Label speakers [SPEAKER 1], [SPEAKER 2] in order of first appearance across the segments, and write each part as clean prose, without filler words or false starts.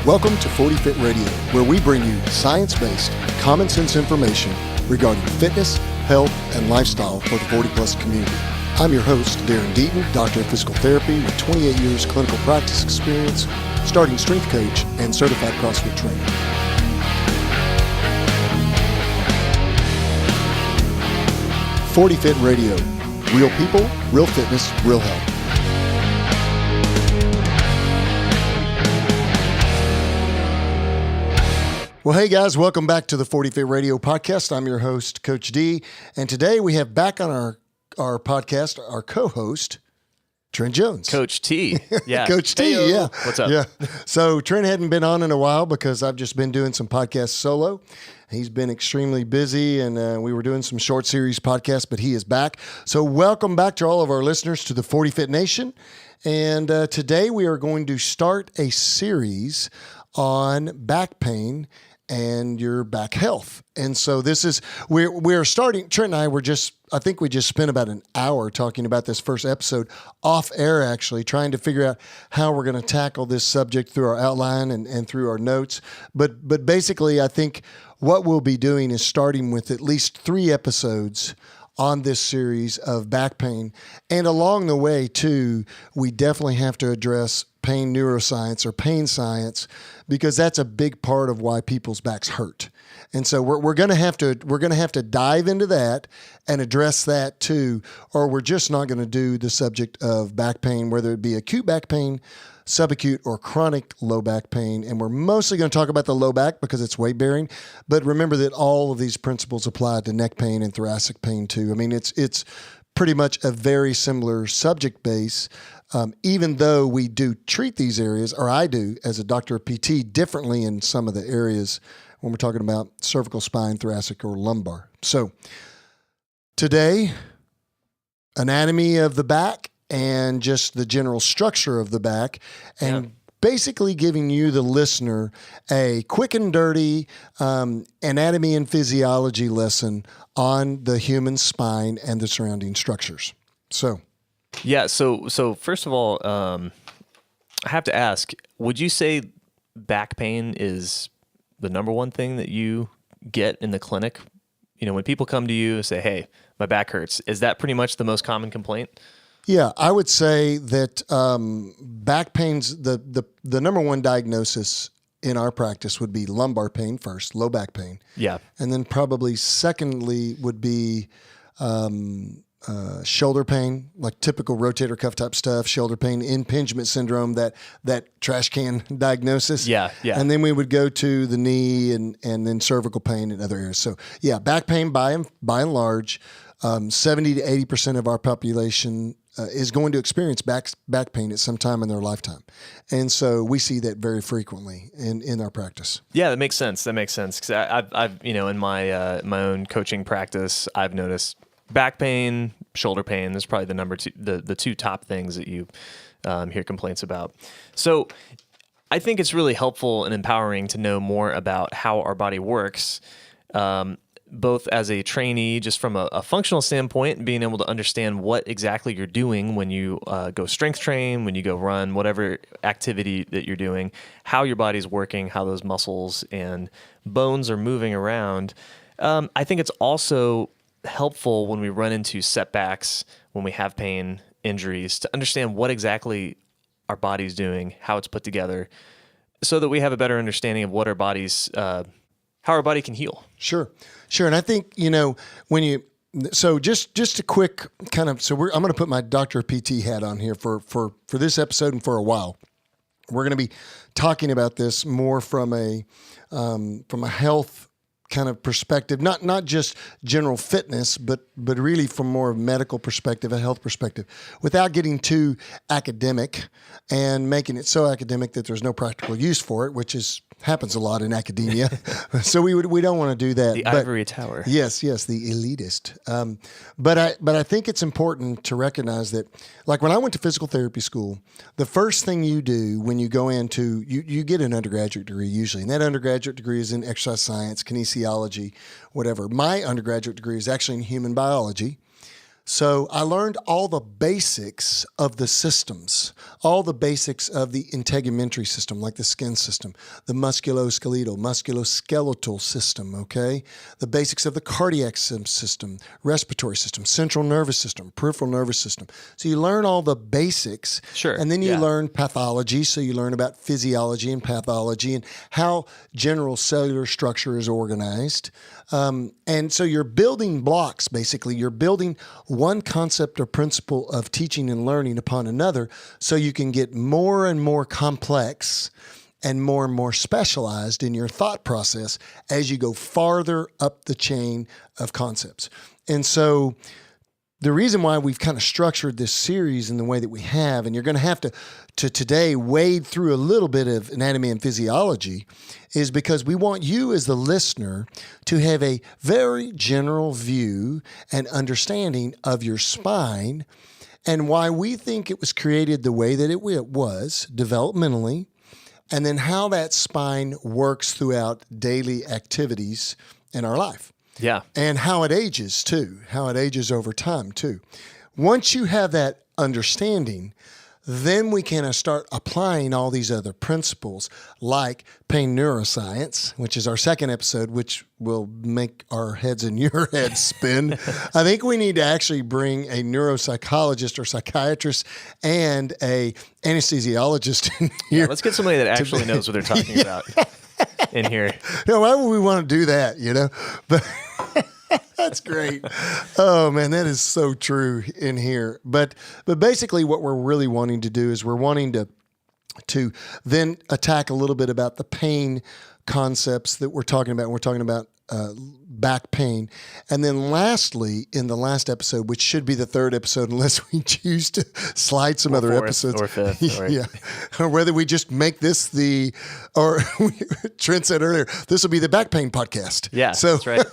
[SPEAKER 1] Welcome to 40 Fit Radio, where we bring you science-based, common sense information regarding fitness, health, and lifestyle for the 40-plus community. I'm your host, Darren Deaton, doctor of physical therapy with 28 years clinical practice experience, starting strength coach, and certified CrossFit trainer. "40 Fit Radio, real people, real fitness, real health." Well, hey guys, welcome back to the 40 Fit Radio podcast. I'm your host, Coach D, and today we have back on our podcast our co-host, Trent Jones.
[SPEAKER 2] Coach T. Yeah.
[SPEAKER 1] Coach T,
[SPEAKER 2] Hey-o.
[SPEAKER 1] yeah.
[SPEAKER 2] What's up?
[SPEAKER 1] Yeah. So Trent hadn't been on in a while because I've just been doing some podcasts solo. He's been extremely busy, and we were doing some short series podcasts, but he is back. So welcome back to all of our listeners to the 40 Fit Nation. And today we are going to start a series on back pain and your back health. And so this is, we're starting, Trent and I were I think we just spent about an hour talking about this first episode off air, actually, trying to figure out how we're going to tackle this subject through our outline and through our notes. But basically, I think what we'll be doing is starting with at least 3 episodes on this series of back pain. And along the way, too, we definitely have to address pain neuroscience or pain science, because that's a big part of why people's backs hurt. And so we're going to have to dive into that and address that too, or we're just not going to do the subject of back pain, whether it be acute back pain, subacute, or chronic low back pain. And we're mostly going to talk about the low back because it's weight bearing. But remember that all of these principles apply to neck pain and thoracic pain too. I mean, it's pretty much a very similar subject base, even though we do treat these areas, or I do as a doctor of PT, differently in some of the areas when we're talking about cervical, spine, thoracic, or lumbar. So today, anatomy of the back and just the general structure of the back, and basically giving you, the listener, a quick and dirty anatomy and physiology lesson on the human spine and the surrounding structures. So first of all, I have to ask, would you say back pain is the number one thing that you get in the clinic? You know, when people come to you and say, "Hey, my back hurts," is that pretty much the most common complaint? Yeah, I would say that back pain's the number one diagnosis in our practice would be lumbar pain first, low back pain. Yeah. And then probably secondly would be shoulder pain, like typical rotator cuff type stuff, shoulder pain, impingement syndrome, that trash can diagnosis. Yeah. And then we would go to the knee and then cervical pain and other areas. So yeah, back pain by and large, 70 to 80% of our population is going to experience back pain at some time in their lifetime. And so we see that very frequently in our practice. Yeah,
[SPEAKER 2] that makes sense. Because I've in my own coaching practice, I've noticed back pain, shoulder pain. That's probably the two top things that you hear complaints about. So I think it's really helpful and empowering to know more about how our body works, both as a trainee, just from a functional standpoint, and being able to understand what exactly you're doing when you go strength train, when you go run, whatever activity that you're doing, how your body's working, how those muscles and bones are moving around. I think it's also helpful when we run into setbacks, when we have pain, injuries, to understand what exactly our body's doing, how it's put together, so that we have a better understanding of what our body's how our body can heal.
[SPEAKER 1] Sure. And I think, just a quick kind of, I'm going to put my doctor of PT hat on here for this episode and for a while. We're going to be talking about this more from a health kind of perspective, not just general fitness, but really from more of a medical perspective, a health perspective, without getting too academic and making it so academic that there's no practical use for it, which happens a lot in academia. So we don't want to do that.
[SPEAKER 2] The ivory tower.
[SPEAKER 1] Yes, the elitist. But I think it's important to recognize that, like when I went to physical therapy school, the first thing you do when you go into, you get an undergraduate degree usually, and that undergraduate degree is in exercise science, kinesiology, whatever. My undergraduate degree is actually in human biology. So I learned all the basics of the systems, all the basics of the integumentary system, like the skin system, the musculoskeletal system, okay? The basics of the cardiac system, respiratory system, central nervous system, peripheral nervous system. So you learn all the basics.
[SPEAKER 2] Sure.
[SPEAKER 1] And then you learn pathology. So you learn about physiology and pathology and how general cellular structure is organized. And so you're building blocks, basically. You're building one concept or principle of teaching and learning upon another so you can get more and more complex and more specialized in your thought process as you go farther up the chain of concepts. And so the reason why we've kind of structured this series in the way that we have, and you're going to have to today wade through a little bit of anatomy and physiology, is because we want you as the listener to have a very general view and understanding of your spine and why we think it was created the way that it was developmentally, and then how that spine works throughout daily activities in our life.
[SPEAKER 2] Yeah.
[SPEAKER 1] And how it ages too, how it ages over time too. Once you have that understanding, then we can start applying all these other principles like pain neuroscience, which is our second episode, which will make our heads and your heads spin. I think we need to actually bring a neuropsychologist or psychiatrist and a anesthesiologist in here.
[SPEAKER 2] Yeah, let's get somebody that actually knows what they're talking about in here.
[SPEAKER 1] No, why would we want to do that, But that's great. Oh man, that is so true in here. But basically what we're really wanting to do is we're wanting to then attack a little bit about the pain concepts that we're talking about. We're talking about back pain. And then lastly, in the last episode, which should be the third episode, unless we choose to slide some other episodes.
[SPEAKER 2] Or fifth.
[SPEAKER 1] Yeah. Or whether we just make this or Trent said earlier, this will be the back pain podcast.
[SPEAKER 2] Yeah, that's right.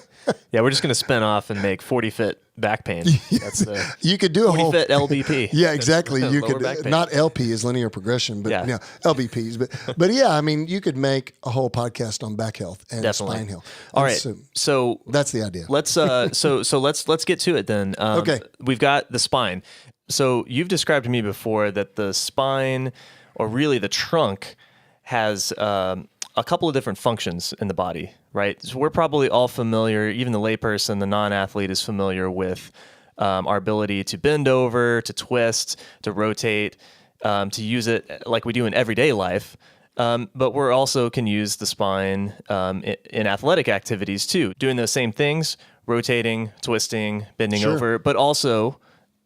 [SPEAKER 2] Yeah, we're just going to spin off and make 40-foot back pain. That's
[SPEAKER 1] you could do a
[SPEAKER 2] 40-foot LBP.
[SPEAKER 1] Yeah, exactly. You
[SPEAKER 2] Lower
[SPEAKER 1] could
[SPEAKER 2] back pain.
[SPEAKER 1] not LP is linear progression, but LBPs. But yeah, I mean, you could make a whole podcast on back health and spine health.
[SPEAKER 2] All right, so
[SPEAKER 1] that's the idea.
[SPEAKER 2] Let's let's get to it then.
[SPEAKER 1] Okay,
[SPEAKER 2] we've got the spine. So you've described to me before that the spine, or really the trunk, has a couple of different functions in the body, right? So we're probably all familiar, even the layperson, the non-athlete is familiar with our ability to bend over, to twist, to rotate, to use it like we do in everyday life. But we're also can use the spine in athletic activities too, doing those same things, rotating, twisting, bending over, but also,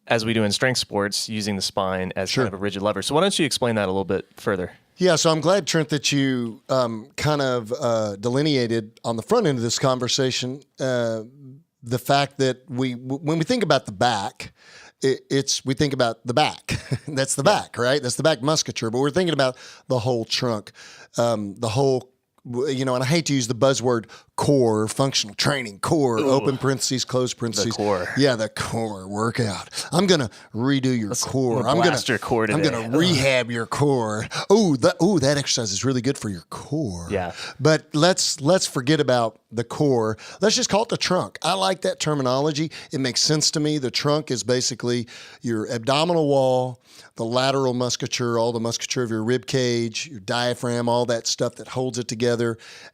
[SPEAKER 2] as we do in strength sports, using the spine as kind of a rigid lever. So why don't you explain that a little bit further?
[SPEAKER 1] Yeah, so I'm glad, Trent, that you kind of delineated on the front end of this conversation the fact that when we think about the back, we think about the back. That's the back, right? That's the back musculature. But we're thinking about the whole trunk, the whole. And I hate to use the buzzword core, functional training, core, open parentheses, close parentheses.
[SPEAKER 2] The core.
[SPEAKER 1] Yeah, the core workout. I'm going to redo your core. I'm going to rehab your core. That exercise is really good for your core.
[SPEAKER 2] Yeah.
[SPEAKER 1] But let's forget about the core. Let's just call it the trunk. I like that terminology. It makes sense to me. The trunk is basically your abdominal wall, the lateral musculature, all the musculature of your rib cage, your diaphragm, all that stuff that holds it together,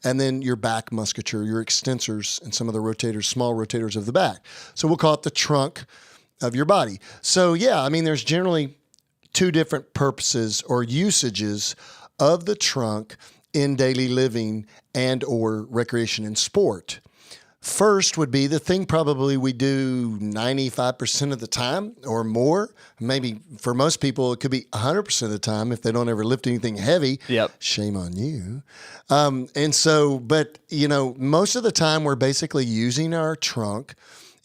[SPEAKER 1] and then your back musculature, your extensors, and some of the rotators, small rotators of the back. So we'll call it the trunk of your body. So yeah, I mean, there's generally two different purposes or usages of the trunk in daily living and or recreation and sport. First would be the thing probably we do 95% of the time or more. Maybe for most people, it could be 100% of the time if they don't ever lift anything heavy.
[SPEAKER 2] Yep.
[SPEAKER 1] Shame on you. Most of the time we're basically using our trunk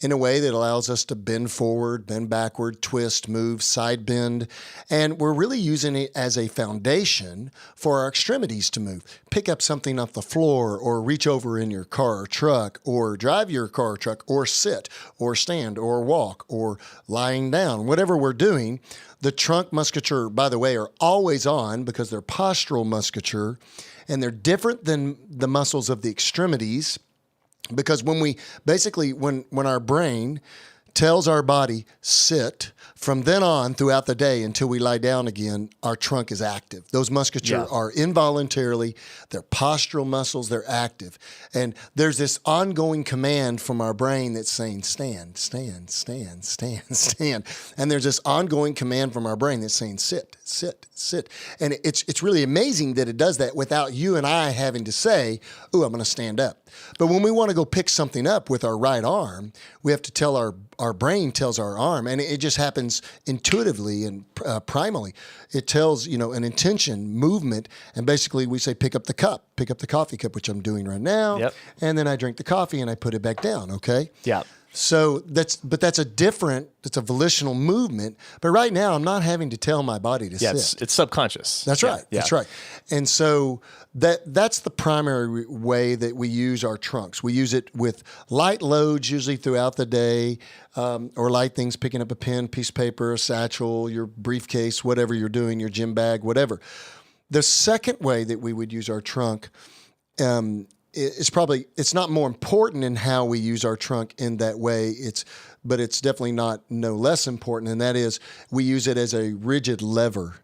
[SPEAKER 1] in a way that allows us to bend forward, bend backward, twist, move, side bend. And we're really using it as a foundation for our extremities to move. Pick up something off the floor or reach over in your car or truck or drive your car or truck or sit or stand or walk or lying down. Whatever we're doing, the trunk musculature, by the way, are always on because they're postural musculature and they're different than the muscles of the extremities. Because when our brain tells our body, sit. From then on, throughout the day until we lie down again, our trunk is active. Those musculature are involuntarily, they're postural muscles, they're active. And there's this ongoing command from our brain that's saying, stand, stand, stand, stand, stand. And there's this ongoing command from our brain that's saying, sit, sit, sit. And it's really amazing that it does that without you and I having to say, ooh, I'm going to stand up. But when we want to go pick something up with our right arm, we have to tell our brain tells our arm, and it just happens intuitively and primally. It tells, an intention, movement, and basically we say, pick up the coffee cup, which I'm doing right now.
[SPEAKER 2] Yep.
[SPEAKER 1] And then I drink the coffee and I put it back down. Okay.
[SPEAKER 2] Yeah.
[SPEAKER 1] So that's a volitional movement. But right now I'm not having to tell my body to sit.
[SPEAKER 2] It's subconscious.
[SPEAKER 1] That's right.
[SPEAKER 2] Yeah.
[SPEAKER 1] That's right. And so that's the primary way that we use our trunks. We use it with light loads usually throughout the day, or light things, picking up a pen, piece of paper, a satchel, your briefcase, whatever you're doing, your gym bag, whatever. The second way that we would use our trunk it's not more important in how we use our trunk in that way. But it's definitely no less important, and that is we use it as a rigid lever.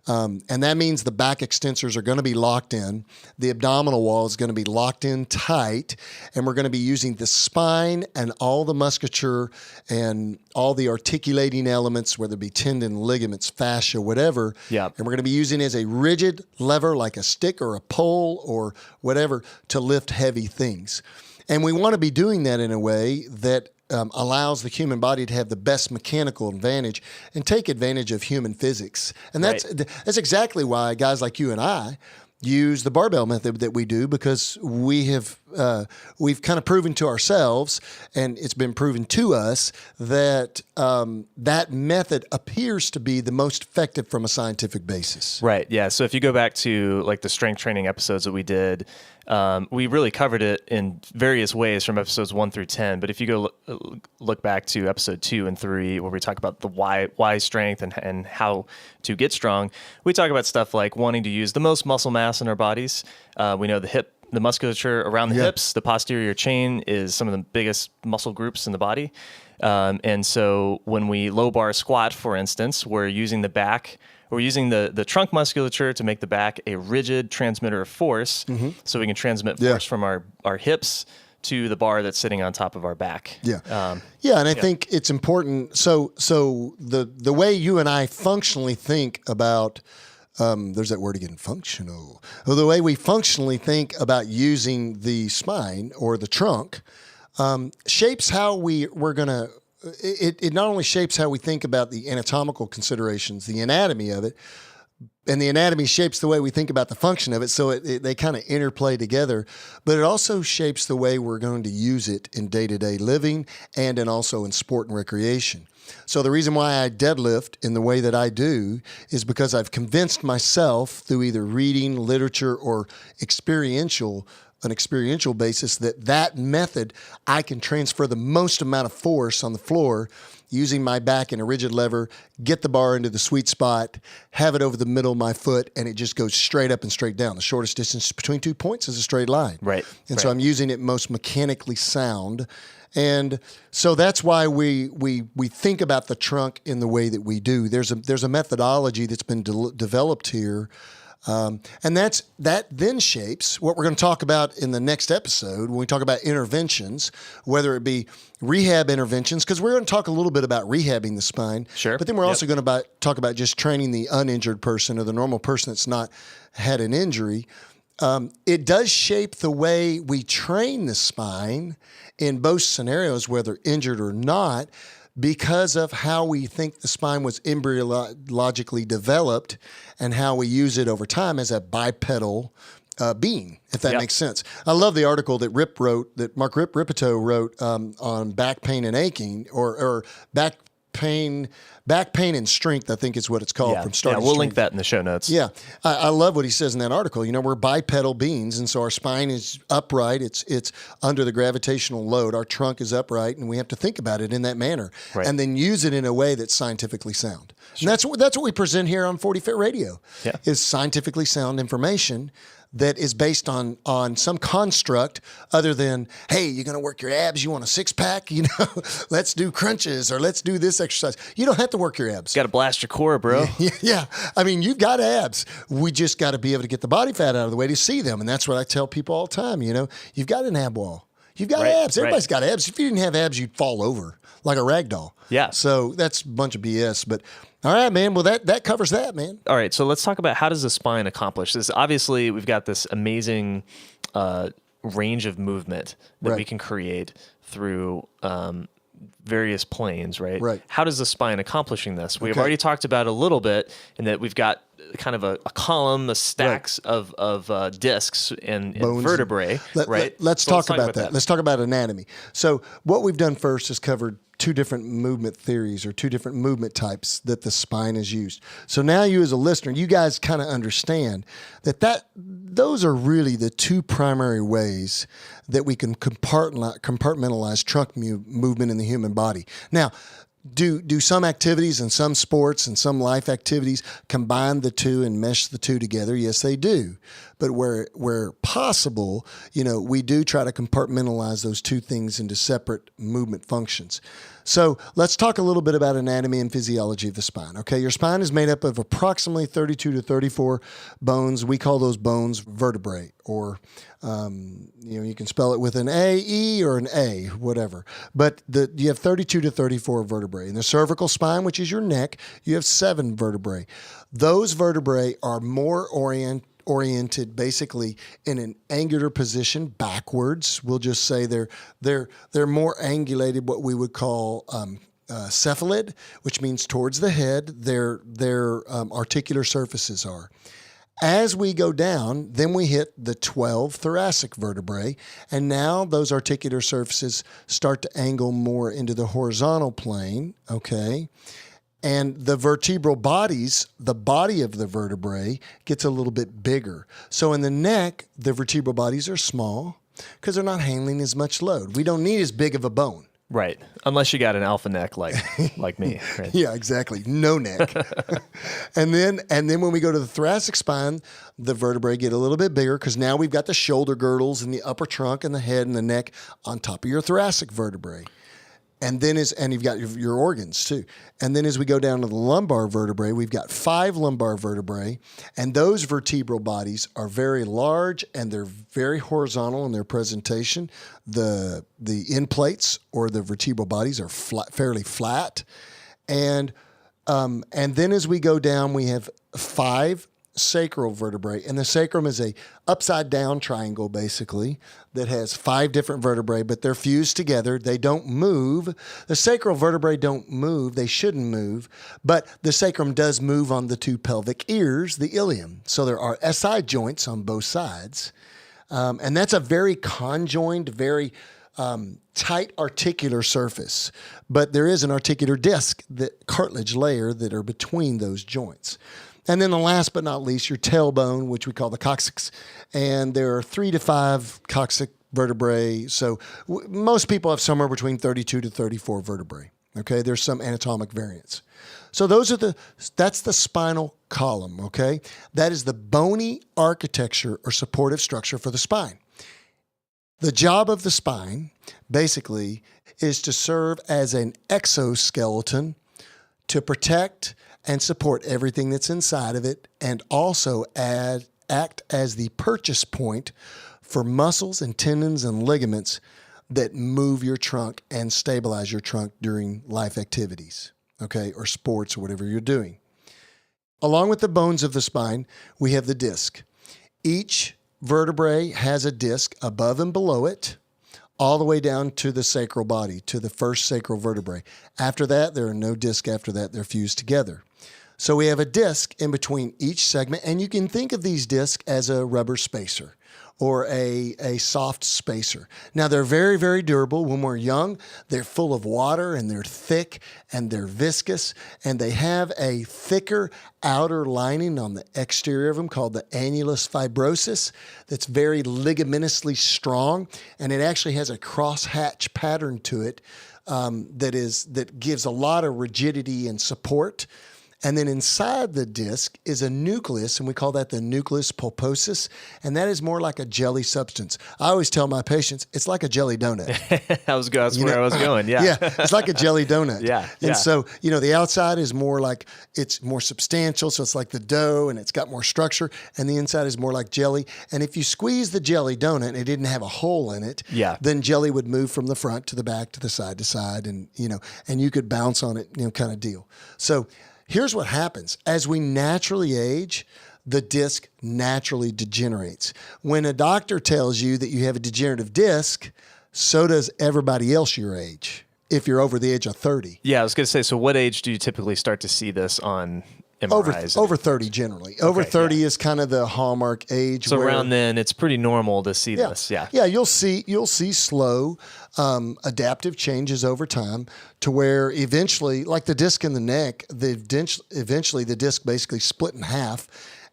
[SPEAKER 1] And that means the back extensors are going to be locked in. The abdominal wall is going to be locked in tight, and we're going to be using the spine and all the musculature and all the articulating elements, whether it be tendon, ligaments, fascia, whatever.
[SPEAKER 2] Yeah.
[SPEAKER 1] And we're going to be using it as a rigid lever like a stick or a pole or whatever to lift heavy things. And we want to be doing that in a way that allows the human body to have the best mechanical advantage and take advantage of human physics. And that's exactly why guys like you and I use the barbell method that we do, because we've kind of proven to ourselves, and it's been proven to us that that method appears to be the most effective from a scientific basis.
[SPEAKER 2] Right. Yeah. So if you go back to like the strength training episodes that we did, we really covered it in various ways from episodes 1 through 10. But if you go look back to episode 2 and 3, where we talk about the why strength and how to get strong, we talk about stuff like wanting to use the most muscle mass in our bodies. We know the musculature around the hips, the posterior chain is some of the biggest muscle groups in the body. And so when we low bar squat, for instance, we're using the back. We're using the trunk musculature to make the back a rigid transmitter of force, so we can transmit force from our hips to the bar that's sitting on top of our back.
[SPEAKER 1] Yeah. And I think it's important. So the way you and I functionally think about, there's that word again, functional. Well, the way we functionally think about using the spine or the trunk shapes how we're going to. It not only shapes how we think about the anatomical considerations, the anatomy of it, and the anatomy shapes the way we think about the function of it, so they kind of interplay together, but it also shapes the way we're going to use it in day-to-day living and also in sport and recreation. So the reason why I deadlift in the way that I do is because I've convinced myself through either reading, literature, or an experiential basis that method, I can transfer the most amount of force on the floor using my back in a rigid lever, get the bar into the sweet spot, have it over the middle of my foot, and it just goes straight up and straight down. The shortest distance between 2 points is a straight line.
[SPEAKER 2] Right.
[SPEAKER 1] And so I'm using it most mechanically sound. And so that's why we think about the trunk in the way that we do. There's a methodology that's been developed here. And that then shapes what we're going to talk about in the next episode when we talk about interventions, whether it be rehab interventions, because we're going to talk a little bit about rehabbing the spine.
[SPEAKER 2] Sure.
[SPEAKER 1] But then we're also going to talk about just training the uninjured person or the normal person that's not had an injury. It does shape the way we train the spine in both scenarios, whether injured or not, because of how we think the spine was embryologically developed and how we use it over time as a bipedal being, if that makes sense. I love the article that Mark Ripito wrote on back pain and aching, or back pain and strength, I think is what it's called, from starting.
[SPEAKER 2] Yeah, we'll link that in the show notes.
[SPEAKER 1] Yeah, I love what he says in that article. We're bipedal beings, and so our spine is upright. It's under the gravitational load. Our trunk is upright, and we have to think about it in that manner, and then use it in a way that's scientifically sound. Sure. And that's what we present here on 40 Fit Radio, is scientifically sound information that is based on some construct other than, hey, you're going to work your abs, you want a six-pack, let's do crunches or let's do this exercise. You don't have to work your abs.
[SPEAKER 2] Got to blast your core, bro.
[SPEAKER 1] Yeah. I mean, you've got abs. We just got to be able to get the body fat out of the way to see them. And that's what I tell people all the time, you've got an ab wall. You've got abs. Everybody's got abs. If you didn't have abs, you'd fall over like a rag doll.
[SPEAKER 2] Yeah.
[SPEAKER 1] So that's a bunch of BS. But all right, man. Well, that covers that, man.
[SPEAKER 2] All right. So let's talk about how does the spine accomplish this? Obviously, we've got this amazing range of movement that we can create through various planes, right?
[SPEAKER 1] Right.
[SPEAKER 2] How does the spine accomplishing this? We've already talked about a little bit in that we've got kind of a column, a stacks of discs and vertebrae, right?
[SPEAKER 1] Let's talk about that. Let's talk about anatomy. So what we've done first is covered two different movement theories or two different movement types that the spine is used. So now you as a listener, you guys kind of understand that those are really the two primary ways that we can compartmentalize trunk movement in the human body. Now, do some activities and some sports and some life activities combine the two and mesh the two together? Yes, they do. But where possible, we do try to compartmentalize those two things into separate movement functions. So let's talk a little bit about anatomy and physiology of the spine. Okay, your spine is made up of approximately 32 to 34 bones. We call those bones vertebrae, or you can spell it with an A, E, or an A, whatever. But you have 32 to 34 vertebrae. In the cervical spine, which is your neck, you have 7 vertebrae. Those vertebrae are more oriented basically in an angular position backwards. We'll just say they're more angulated, what we would call cephalid, which means towards the head. Their articular surfaces are. As we go down, then we hit the 12 thoracic vertebrae, and now those articular surfaces start to angle more into the horizontal plane, okay? And the vertebral bodies, the body of the vertebrae, gets a little bit bigger. So in the neck, the vertebral bodies are small because they're not handling as much load. We don't need as big of a bone.
[SPEAKER 2] Right. Unless you got an alpha neck like me. Right?
[SPEAKER 1] Yeah, exactly. No neck. and then when we go to the thoracic spine, the vertebrae get a little bit bigger because now we've got the shoulder girdles and the upper trunk and the head and the neck on top of your thoracic vertebrae. And then you've got your organs too. And then as we go down to the lumbar vertebrae, we've got 5 lumbar vertebrae, and those vertebral bodies are very large and they're very horizontal in their presentation. The end plates or the vertebral bodies are fairly flat, and then as we go down, we have 5 sacral vertebrae, and the sacrum is a upside down triangle basically that has 5 different vertebrae, but they're fused together. They don't move. The sacral vertebrae don't move. They shouldn't move, but the sacrum does move on the 2 pelvic ears, the ilium. So there are SI joints on both sides, and that's a very conjoined, very tight articular surface, but there is an articular disc, the cartilage layer that are between those joints. And then the last but not least, your tailbone, which we call the coccyx. And there are 3 to 5 coccyx vertebrae. So most people have somewhere between 32 to 34 vertebrae. Okay, there's some anatomic variance. So that's the spinal column, okay? That is the bony architecture or supportive structure for the spine. The job of the spine, basically, is to serve as an exoskeleton to protect and support everything that's inside of it, and also act as the purchase point for muscles and tendons and ligaments that move your trunk and stabilize your trunk during life activities, okay, or sports or whatever you're doing. Along with the bones of the spine, we have the disc. Each vertebrae has a disc above and below it, all the way down to the sacral body, to the first sacral vertebrae. After that, there are no discs after that. They're fused together. So we have a disc in between each segment, and you can think of these discs as a rubber spacer or a soft spacer. Now, they're very, very durable. When we're young, they're full of water, and they're thick, and they're viscous, and they have a thicker outer lining on the exterior of them called the annulus fibrosus that's very ligaminously strong, and it actually has a crosshatch pattern to it that gives a lot of rigidity and support. And then inside the disc is a nucleus, and we call that the nucleus pulposus, and that is more like a jelly substance. I always tell my patients, it's like a jelly donut.
[SPEAKER 2] That's where I was going. Yeah.
[SPEAKER 1] Yeah, it's like a jelly donut.
[SPEAKER 2] Yeah.
[SPEAKER 1] And so, the outside is more like, it's more substantial, so it's like the dough, and it's got more structure, and the inside is more like jelly. And if you squeeze the jelly donut and it didn't have a hole in it, then jelly would move from the front to the back to side, and you could bounce on it, kind of deal. So here's what happens. As we naturally age, the disc naturally degenerates. When a doctor tells you that you have a degenerative disc, so does everybody else your age, if you're over the age of 30.
[SPEAKER 2] Yeah, I was going to say, so what age do you typically start to see this on MRIs?
[SPEAKER 1] Over 30 generally. Over 30 is kind of the hallmark age.
[SPEAKER 2] So around then, it's pretty normal to see this. Yeah.
[SPEAKER 1] Yeah, you'll see slow adaptive changes over time to where eventually, like the disc in the neck, eventually the disc basically split in half,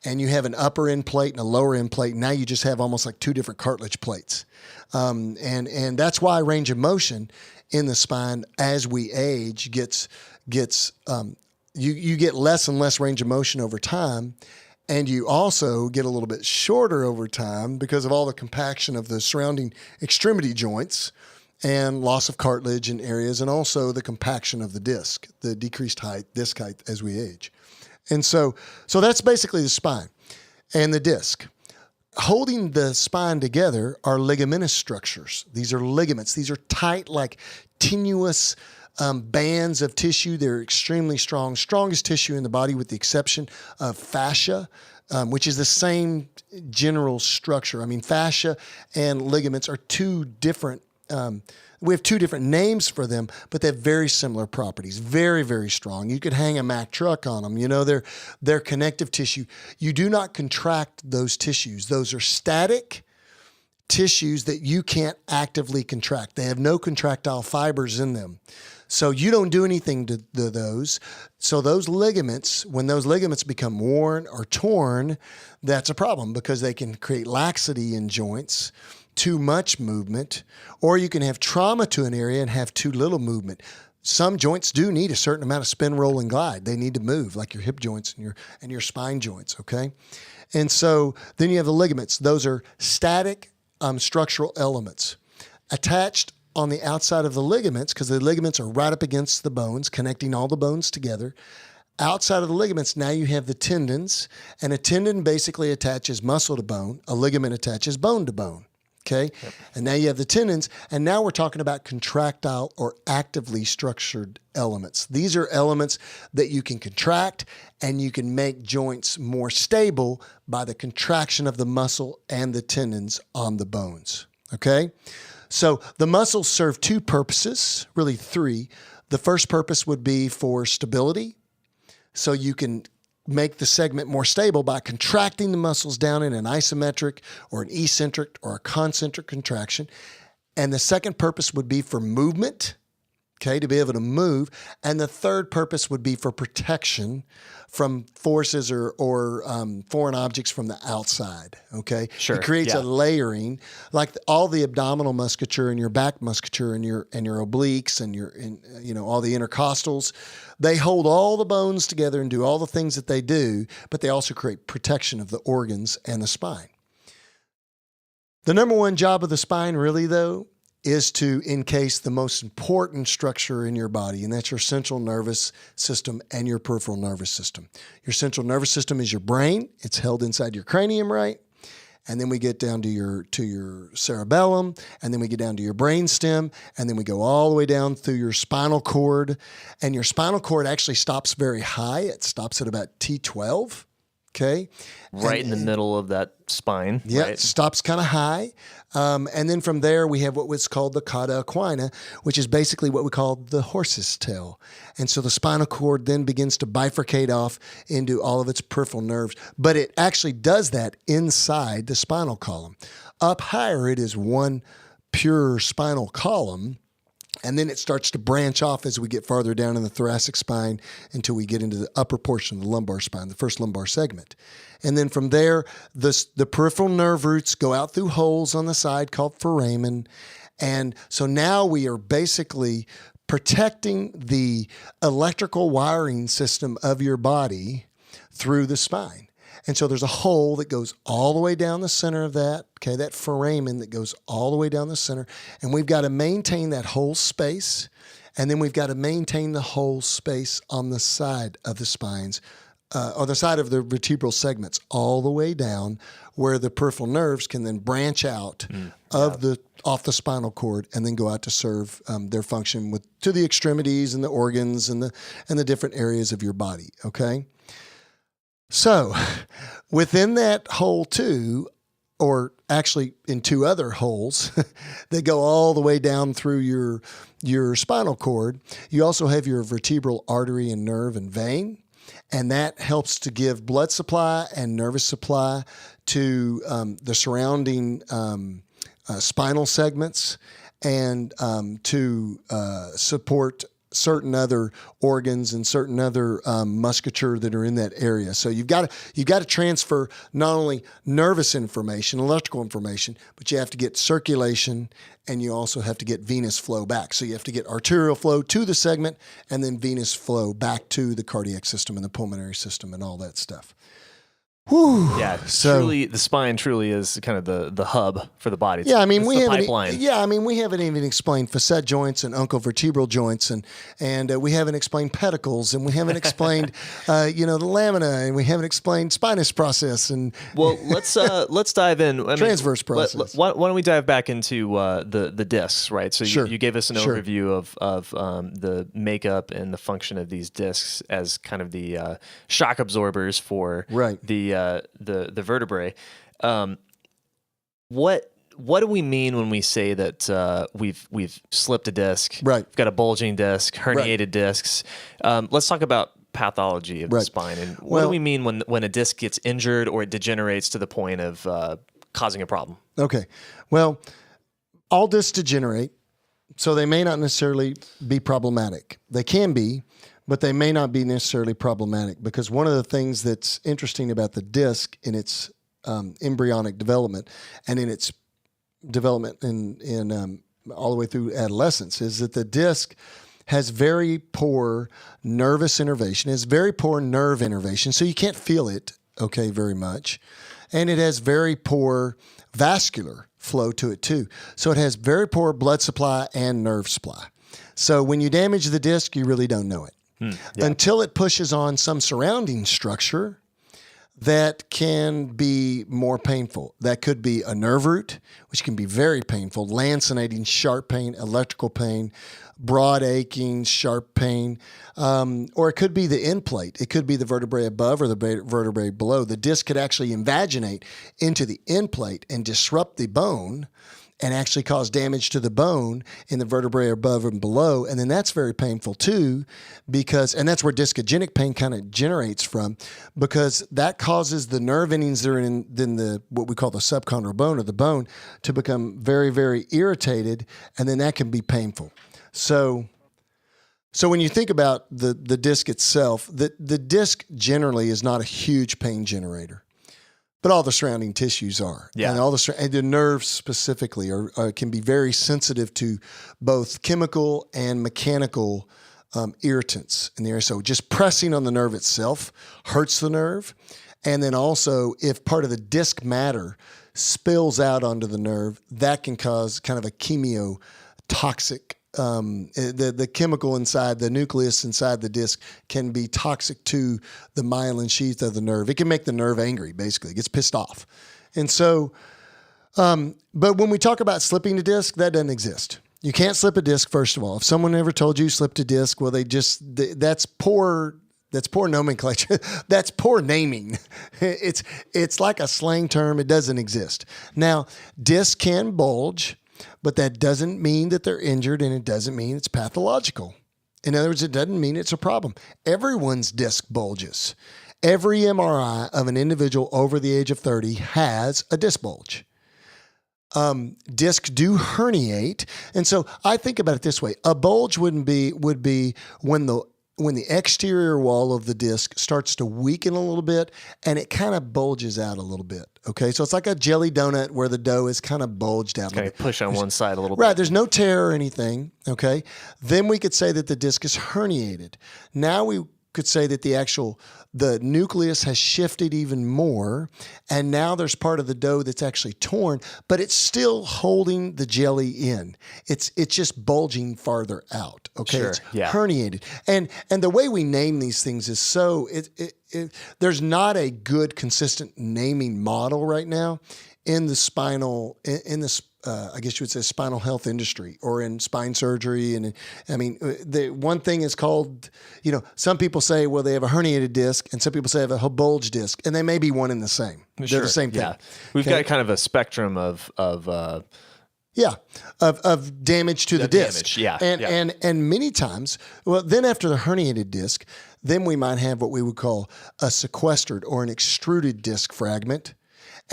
[SPEAKER 1] and you have an upper end plate and a lower end plate. Now you just have almost like two different cartilage plates. And that's why range of motion in the spine as we age gets you get less and less range of motion over time, and you also get a little bit shorter over time because of all the compaction of the surrounding extremity joints and loss of cartilage in areas, and also the compaction of the disc, the decreased disc height as we age. And so that's basically the spine and the disc. Holding the spine together are ligamentous structures. These are ligaments. These are tight, like tenuous bands of tissue. They're extremely strong, strongest tissue in the body with the exception of fascia, which is the same general structure. I mean, fascia and ligaments are two different, we have two different names for them, but they have very similar properties, very, very strong. You could hang a Mack truck on them. They're connective tissue. You do not contract those tissues. Those are static tissues that you can't actively contract. They have no contractile fibers in them. So you don't do anything to those. So those ligaments, when those ligaments become worn or torn, that's a problem because they can create laxity in joints, too much movement, or you can have trauma to an area and have too little movement. Some joints do need a certain amount of spin, roll, and glide. They need to move, like your hip joints and your spine joints, okay? And so then you have the ligaments. Those are static structural elements attached on the outside of the ligaments, because the ligaments are right up against the bones, connecting all the bones together. Outside of the ligaments, now you have the tendons, and a tendon basically attaches muscle to bone. A ligament attaches bone to bone, okay? Yep. And now you have the tendons, and now we're talking about contractile or actively structured elements. These are elements that you can contract, and you can make joints more stable by the contraction of the muscle and the tendons on the bones, okay? So the muscles serve two purposes, really three. The first purpose would be for stability. So you can make the segment more stable by contracting the muscles down in an isometric or an eccentric or a concentric contraction. And the second purpose would be for movement, okay, to be able to move. And the third purpose would be for protection from forces or foreign objects from the outside, okay?
[SPEAKER 2] Sure.
[SPEAKER 1] It creates a layering, like all the abdominal musculature and your back musculature and your obliques and all the intercostals. They hold all the bones together and do all the things that they do, but they also create protection of the organs and the spine. The number one job of the spine, really, though, is to encase the most important structure in your body, and that's your central nervous system and your peripheral nervous system. Your central nervous system is your brain. It's held inside your cranium, right? And then we get down to your cerebellum, and then we get down to your brain stem, and then we go all the way down through your spinal cord. And your spinal cord actually stops very high. It stops at about T12, okay?
[SPEAKER 2] Right in the middle of that spine.
[SPEAKER 1] Yeah,
[SPEAKER 2] right?
[SPEAKER 1] It stops kind of high. And then from there, we have what was called the cauda equina, which is basically what we call the horse's tail. And so the spinal cord then begins to bifurcate off into all of its peripheral nerves. But it actually does that inside the spinal column. Up higher, it is one pure spinal column. And then it starts to branch off as we get farther down in the thoracic spine until we get into the upper portion of the lumbar spine, the first lumbar segment. And then from there, the peripheral nerve roots go out through holes on the side called foramen. And so now we are basically protecting the electrical wiring system of your body through the spine. And so there's a hole that goes all the way down the center of that, okay, that foramen that goes all the way down the center. And we've got to maintain that whole space. And then we've got to maintain the whole space on the side of the spines, or the side of the vertebral segments, all the way down where the peripheral nerves can then branch out off the spinal cord and then go out to serve their function to the extremities and the organs and the different areas of your body, okay? So within that hole too, or actually in two other holes that go all the way down through your spinal cord, you also have your vertebral artery and nerve and vein, and that helps to give blood supply and nervous supply to the surrounding spinal segments and to support certain other organs and certain other musculature that are in that area. So you've got to transfer not only nervous information, electrical information, but you have to get circulation and you also have to get venous flow back. So you have to get arterial flow to the segment and then venous flow back to the cardiac system and the pulmonary system and all that stuff. Whew.
[SPEAKER 2] Yeah, truly, the spine truly is kind of the hub for the body.
[SPEAKER 1] Yeah, I mean,
[SPEAKER 2] we
[SPEAKER 1] haven't even explained facet joints and uncovertebral joints, and we haven't explained pedicles, and we haven't explained, the lamina, and we haven't explained spinous process. And
[SPEAKER 2] well, let's dive in.
[SPEAKER 1] Transverse process.
[SPEAKER 2] Why don't we dive back into the discs, right? So
[SPEAKER 1] Sure.
[SPEAKER 2] you gave us an overview of the makeup and the function of these discs as kind of the shock absorbers for the vertebrae. What do we mean when we say that we've slipped a disc?
[SPEAKER 1] Right.
[SPEAKER 2] We've got a bulging disc, herniated discs. Let's talk about pathology of the spine. And what do we mean when a disc gets injured or it degenerates to the point of causing a problem?
[SPEAKER 1] Okay. Well, all discs degenerate, so they may not necessarily be problematic. They can be, but they may not be necessarily problematic, because one of the things that's interesting about the disc in its embryonic development and in its development in all the way through adolescence is that the disc has very poor nervous innervation, has very poor nerve innervation, so you can't feel it, okay, very much. And it has very poor vascular flow to it too. So it has very poor blood supply and nerve supply. So when you damage the disc, you really don't know it. Until it pushes on some surrounding structure that can be more painful. That could be a nerve root, which can be very painful, lancinating, sharp pain, electrical pain, broad aching, sharp pain, or it could be the end plate. It could be the vertebrae above or the vertebrae below. The disc could actually invaginate into the end plate and disrupt the bone and actually cause damage to the bone in the vertebrae above and below. And then that's very painful too, and that's where discogenic pain kind of generates from, because that causes the nerve endings that are in what we call the subchondral bone, or the bone, to become very, very irritated, and then that can be painful. So when you think about the disc itself, the disc generally is not a huge pain generator. But all the surrounding tissues are.
[SPEAKER 2] Yeah.
[SPEAKER 1] And the nerves specifically can be very sensitive to both chemical and mechanical irritants in the area. So just pressing on the nerve itself hurts the nerve. And then also, if part of the disc matter spills out onto the nerve, that can cause kind of a chemiotoxic. The chemical inside the nucleus inside the disc can be toxic to the myelin sheath of the nerve. It can make the nerve angry, basically. It gets pissed off. And so, but when we talk about slipping a disc, that doesn't exist. You can't slip a disc, first of all. If someone ever told you slipped a disc, well, that's poor nomenclature. That's poor naming. It's like a slang term. It doesn't exist. Now, discs can bulge, but that doesn't mean that they're injured, and it doesn't mean it's pathological. In other words, it doesn't mean it's a problem. Everyone's disc bulges. Every MRI of an individual over the age of 30 has a disc bulge. Discs do herniate, and so I think about it this way: a bulge would be when when the exterior wall of the disc starts to weaken a little bit and it kind of bulges out a little bit. Okay. So it's like a jelly donut where the dough is kind of bulged out a little bit.
[SPEAKER 2] Push on one side a little bit.
[SPEAKER 1] Right. There's no tear or anything. Okay. Then we could say that the disc is herniated. Now we could say that the nucleus has shifted even more, and now there's part of the dough that's actually torn, but it's still holding the jelly in. It's just bulging farther out. Okay,
[SPEAKER 2] Sure.
[SPEAKER 1] It's
[SPEAKER 2] Yeah.
[SPEAKER 1] herniated, and the way we name these things is so there's not a good consistent naming model right now in the spinal I guess you would say spinal health industry or in spine surgery. And I mean, the one thing is called, some people say, well, they have a herniated disc, and some people say they have a bulge disc, and they may be one and the same.
[SPEAKER 2] Sure.
[SPEAKER 1] They're the same thing.
[SPEAKER 2] Yeah. We've got kind of a spectrum of
[SPEAKER 1] damage to the disc.
[SPEAKER 2] damage, yeah,
[SPEAKER 1] And many times, well, then after the herniated disc, then we might have what we would call a sequestered or an extruded disc fragment.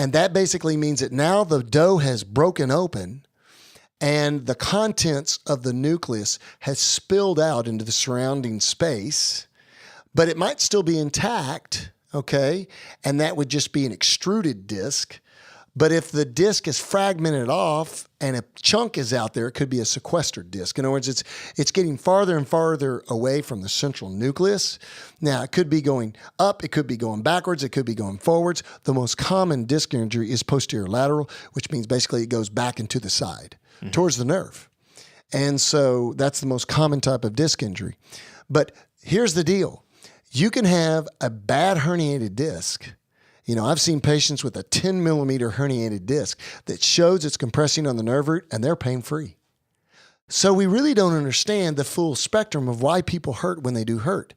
[SPEAKER 1] And that basically means that now the dough has broken open and the contents of the nucleus has spilled out into the surrounding space, but it might still be intact, okay? And that would just be an extruded disc. But if the disc is fragmented off and a chunk is out there, it could be a sequestered disc. In other words, it's getting farther and farther away from the central nucleus. Now, it could be going up, it could be going backwards, it could be going forwards. The most common disc injury is posterior lateral, which means basically it goes back and to the side towards the nerve. And so that's the most common type of disc injury. But here's the deal. You can have a bad herniated disc. I've seen patients with a 10 millimeter herniated disc that shows it's compressing on the nerve root and they're pain-free. So we really don't understand the full spectrum of why people hurt when they do hurt.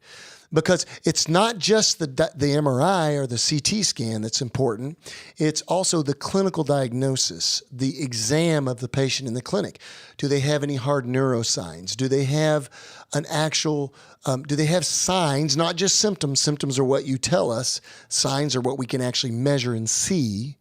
[SPEAKER 1] Because it's not just the MRI or the CT scan that's important. It's also the clinical diagnosis, the exam of the patient in the clinic. Do they have any hard neurosigns? Do they have do they have signs, not just symptoms? Symptoms are what you tell us. Signs are what we can actually measure and see.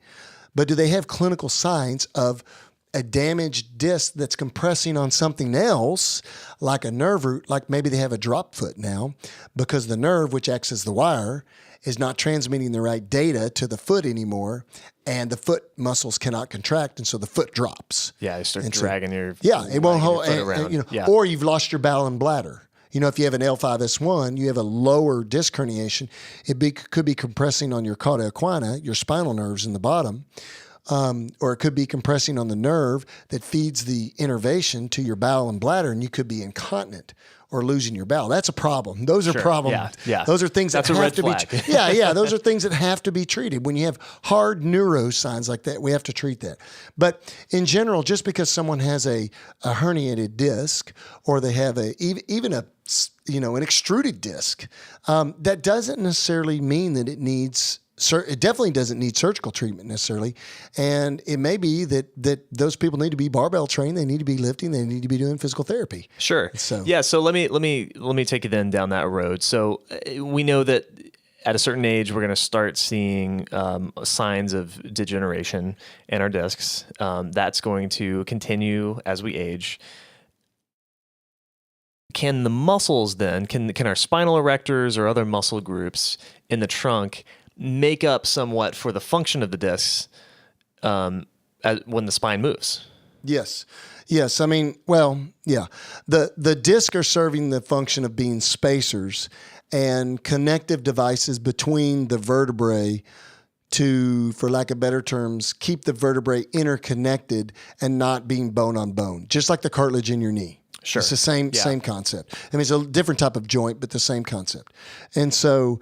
[SPEAKER 1] But do they have clinical signs of a damaged disc that's compressing on something else, like a nerve root, like maybe they have a drop foot now, because the nerve, which acts as the wire, is not transmitting the right data to the foot anymore, and the foot muscles cannot contract, and so the foot drops.
[SPEAKER 2] Yeah, you start dragging your
[SPEAKER 1] it won't hold,
[SPEAKER 2] around.
[SPEAKER 1] Or you've lost your bowel and bladder. If you have an L5S1, you have a lower disc herniation. Could be compressing on your cauda equina, your spinal nerves in the bottom. Or it could be compressing on the nerve that feeds the innervation to your bowel and bladder, and you could be incontinent or losing your bowel. That's a problem. Those are problems.
[SPEAKER 2] Yeah.
[SPEAKER 1] Those are things that have to be. Those are things that have to be treated. When you have hard neuro signs like that, we have to treat that. But in general, just because someone has a herniated disc or they have even an extruded disc, that doesn't necessarily mean that it needs. It definitely doesn't need surgical treatment necessarily, and it may be that those people need to be barbell trained. They need to be lifting. They need to be doing physical therapy.
[SPEAKER 2] Sure. So let me take you then down that road. So we know that at a certain age we're going to start seeing signs of degeneration in our discs. That's going to continue as we age. Can the muscles then, can our spinal erectors or other muscle groups in the trunk make up somewhat for the function of the discs when the spine moves?
[SPEAKER 1] Yes. I mean, the discs are serving the function of being spacers and connective devices between the vertebrae to, for lack of better terms, keep the vertebrae interconnected and not being bone on bone, just like the cartilage in your knee.
[SPEAKER 2] Sure.
[SPEAKER 1] It's the same concept. I mean, it's a different type of joint, but the same concept. And so,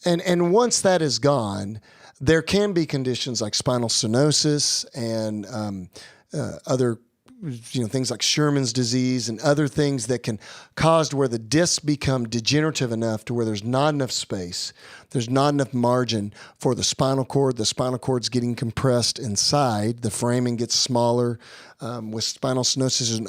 [SPEAKER 1] and once that is gone, there can be conditions like spinal stenosis and other things like Sherman's disease and other things that can cause where the discs become degenerative enough to where there's not enough space, there's not enough margin for the spinal cord. The spinal cord's getting compressed inside. The foramen gets smaller. With spinal stenosis, there's an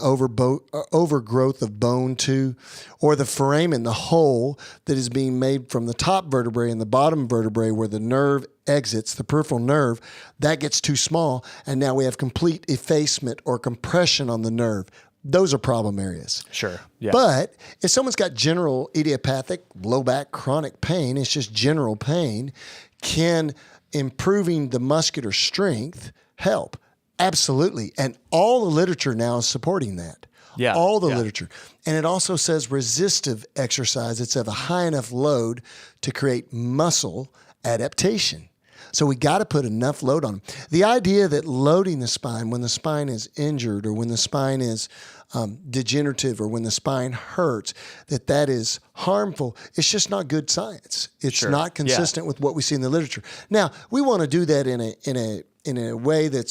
[SPEAKER 1] overgrowth of bone too, or the foramen, the hole that is being made from the top vertebrae and the bottom vertebrae where the nerve exits, the peripheral nerve, that gets too small, and now we have complete effacement or compression on the nerve. those are problem areas.
[SPEAKER 2] Sure. Yeah.
[SPEAKER 1] But if someone's got general idiopathic, low back, chronic pain, it's just general pain, can improving the muscular strength help? Absolutely. And all the literature now is supporting that.
[SPEAKER 2] Yeah.
[SPEAKER 1] All the literature. And it also says resistive exercise. It's of a high enough load to create muscle adaptation. So we got to put enough load on them. The idea that loading the spine when the spine is injured or when the spine is degenerative or when the spine hurts, that is harmful, it's just not good science. It's not consistent with what we see in the literature. Now, we want to do that in a way that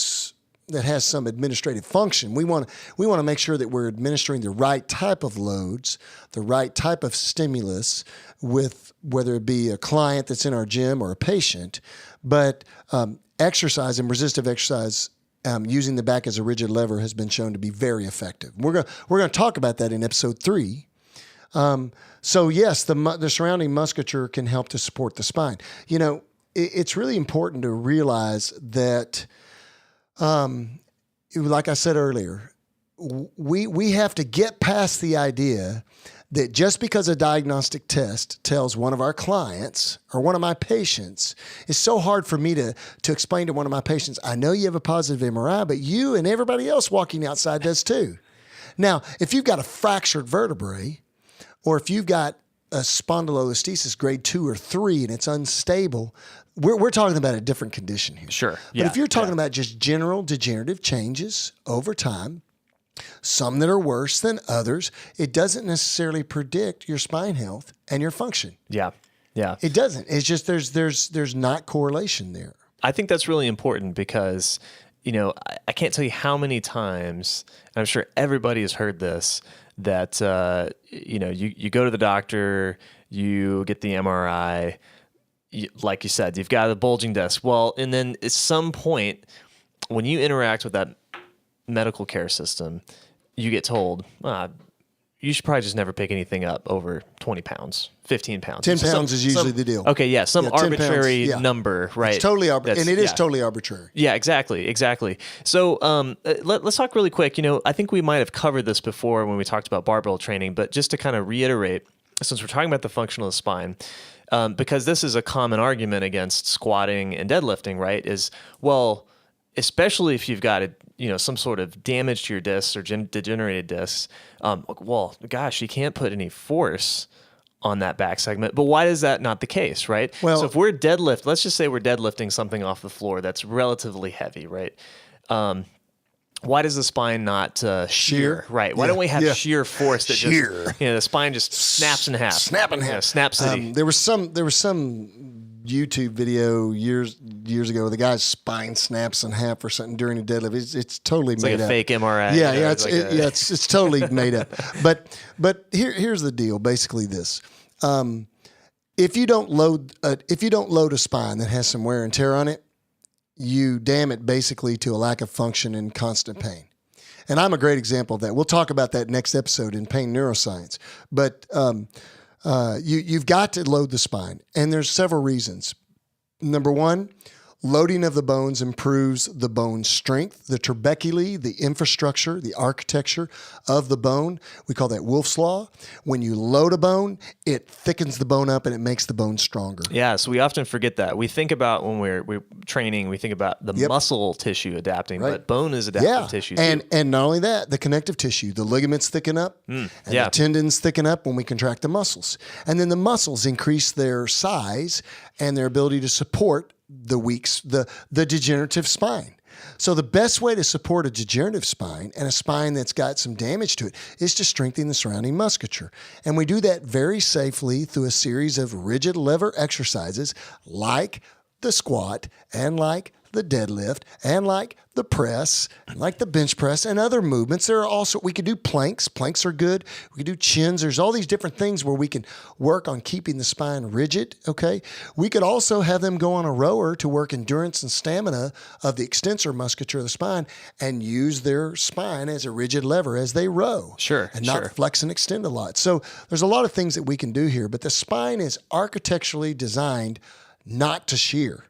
[SPEAKER 1] has some administrative function. We want to make sure that we're administering the right type of loads, the right type of stimulus with whether it be a client that's in our gym or a patient. But exercise and resistive exercise using the back as a rigid lever has been shown to be very effective. We're going to talk about that in episode 3. So yes, the surrounding musculature can help to support the spine. You know, it's really important to realize that, like I said earlier, we have to get past the idea that just because a diagnostic test tells one of our clients or one of my patients, it's so hard for me to explain to one of my patients, I know you have a positive MRI, but you and everybody else walking outside does too. Now, if you've got a fractured vertebrae or if you've got a spondylolisthesis grade 2 or 3 and it's unstable, we're talking about a different condition here.
[SPEAKER 2] Sure.
[SPEAKER 1] But if you're talking about just general degenerative changes over time, some that are worse than others, it doesn't necessarily predict your spine health and your function.
[SPEAKER 2] Yeah. Yeah.
[SPEAKER 1] It doesn't. It's just there's not correlation there.
[SPEAKER 2] I think that's really important because, you know, I can't tell you how many times, and I'm sure everybody has heard this, that, you know, you go to the doctor, you get the MRI, like you said, you've got a bulging disc. Well, and then at some point when you interact with that medical care system, you get told, you should probably just never pick anything up over 20 pounds, 15 pounds.
[SPEAKER 1] 10 pounds is usually the deal.
[SPEAKER 2] Okay, yeah, some arbitrary number, right?
[SPEAKER 1] It's totally arbitrary, and it is totally arbitrary.
[SPEAKER 2] Yeah, exactly. So let's talk really quick. You know, I think we might have covered this before when we talked about barbell training, but just to kind of reiterate, since we're talking about the function of the spine, because this is a common argument against squatting and deadlifting, right? Is, well, especially if you've got some sort of damage to your discs or degenerated discs, well, gosh, you can't put any force on that back segment. But why is that not the case, right? Well, so if we're let's just say we're deadlifting something off the floor that's relatively heavy, right? Why does the spine not shear? Right. Why don't we have shear force that just, the spine just snaps in half.
[SPEAKER 1] Snap in half.
[SPEAKER 2] Yeah, snap city.
[SPEAKER 1] There was some YouTube video years ago where the guy's spine snaps in half or something during a deadlift. It's totally made
[SPEAKER 2] like a
[SPEAKER 1] up.
[SPEAKER 2] fake MRI.
[SPEAKER 1] Yeah, it's totally made up. But here's the deal. Basically, this: if you don't load a spine that has some wear and tear on it, you damn it basically to a lack of function and constant pain. And I'm a great example of that. We'll talk about that next episode in pain neuroscience. But you've got to load the spine, and there's several reasons. Number one, loading of the bones improves the bone strength, the trabeculae, the infrastructure, the architecture of the bone. We call that Wolff's Law. When you load a bone, it thickens the bone up and it makes the bone stronger.
[SPEAKER 2] Yeah, so we often forget that. We think about when we're training, we think about the muscle tissue adapting, but bone is adaptive tissue too.
[SPEAKER 1] And not only that, the connective tissue, the ligaments thicken up and the tendons thicken up when we contract the muscles. And then the muscles increase their size and their ability to support the degenerative spine. So the best way to support a degenerative spine and a spine that's got some damage to it is to strengthen the surrounding musculature. And we do that very safely through a series of rigid lever exercises like the squat and like the deadlift and like the press and like the bench press and other movements. There are also, we could do planks. Planks are good. We could do chins. There's all these different things where we can work on keeping the spine rigid, okay? We could also have them go on a rower to work endurance and stamina of the extensor musculature of the spine and use their spine as a rigid lever as they row.
[SPEAKER 2] Sure.
[SPEAKER 1] And not flex and extend a lot. So there's a lot of things that we can do here, but the spine is architecturally designed not to shear.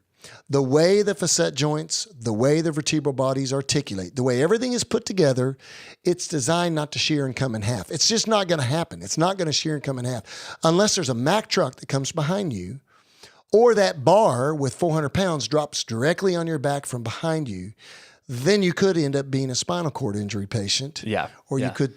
[SPEAKER 1] the way the facet joints, the way the vertebral bodies articulate, the way everything is put together, it's designed not to shear and come in half. It's just not going to happen. It's not going to shear and come in half unless there's a Mack truck that comes behind you, or that bar with 400 pounds drops directly on your back from behind you. Then you could end up being a spinal cord injury patient.
[SPEAKER 2] Yeah.
[SPEAKER 1] Or you could